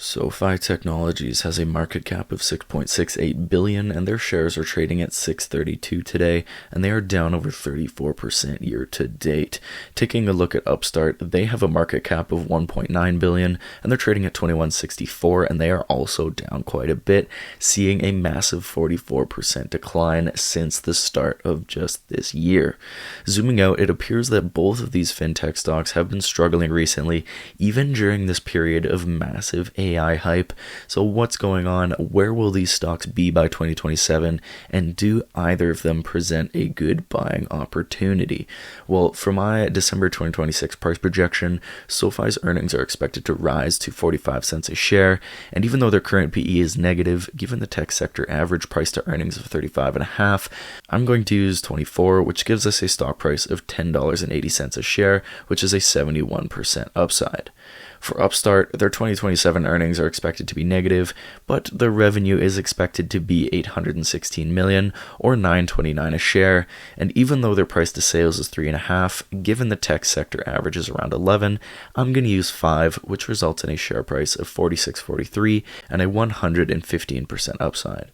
Sofi Technologies has a market cap of $6.68 billion, and their shares are trading at $6.32 today, and they are down over 34% year to date. Taking a look at Upstart, they have a market cap of $1.9 billion, and they're trading at $21.64, and they are also down quite a bit, seeing a massive 44% decline since the start of just this year. Zooming out, it appears that both of these fintech stocks have been struggling recently, even during this period of massive AI hype. So what's going on? Where will these stocks be by 2027? And do either of them present a good buying opportunity? Well, for my December 2026 price projection, Sofi's earnings are expected to rise to 45 cents a share. And even though their current PE is negative, given the tech sector average price to earnings of 35.5, I'm going to use 24, which gives us a stock price of $10.80 a share, which is a 71% upside. For Upstart, their 2027 earnings are expected to be negative, but the revenue is expected to be $816 million or $9.29 a share, and even though their price to sales is 3.5, given the tech sector average is around 11, I'm going to use 5, which results in a share price of $46.43 and a 115% upside.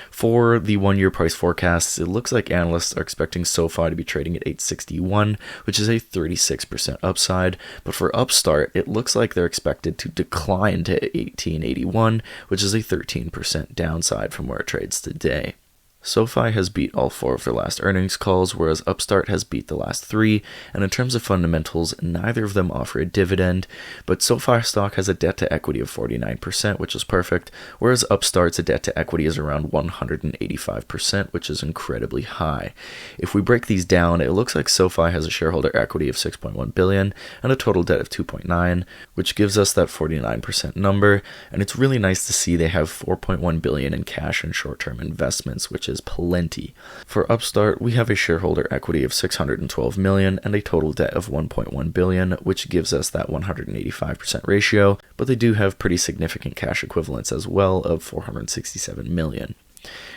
For the one-year price forecasts, it looks like analysts are expecting Sofi to be trading at $8.61, which is a 36% upside, but for Upstart, it looks like they're expected to decline to $18.81, which is a 13% downside from where it trades today. Sofi has beat all 4 of their last earnings calls, whereas Upstart has beat the last 3, and in terms of fundamentals, neither of them offer a dividend, but Sofi stock has a debt-to-equity of 49%, which is perfect, whereas Upstart's debt-to-equity is around 185%, which is incredibly high. If we break these down, it looks like Sofi has a shareholder equity of $6.1 billion and a total debt of $2.9, which gives us that 49% number, and it's really nice to see they have $4.1 billion in cash and short-term investments, which is plenty. For Upstart, we have a shareholder equity of $612 million and a total debt of $1.1 billion, which gives us that 185% ratio, but they do have pretty significant cash equivalents as well of $467 million.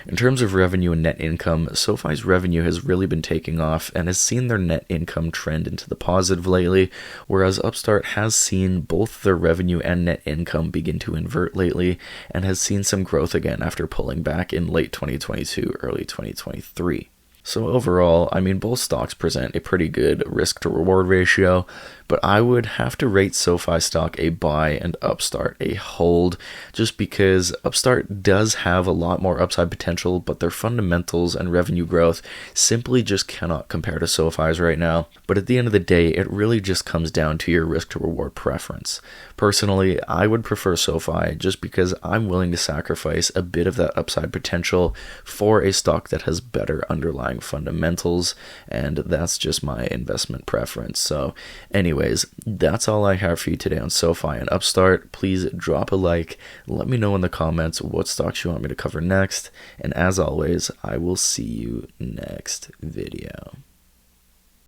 In terms of revenue and net income, Sofi's revenue has really been taking off and has seen their net income trend into the positive lately, whereas Upstart has seen both their revenue and net income begin to invert lately and has seen some growth again after pulling back in late 2022, early 2023. So overall, both stocks present a pretty good risk to reward ratio, but I would have to rate Sofi stock a buy and Upstart a hold, just because Upstart does have a lot more upside potential, but their fundamentals and revenue growth simply just cannot compare to Sofi's right now. But at the end of the day, it really just comes down to your risk to reward preference. Personally, I would prefer Sofi just because I'm willing to sacrifice a bit of that upside potential for a stock that has better underlying fundamentals, and that's just my investment preference. So anyways, that's all I have for you today on Sofi and Upstart. Please drop a like, let me know in the comments what stocks you want me to cover next, and as always, I will see you next video.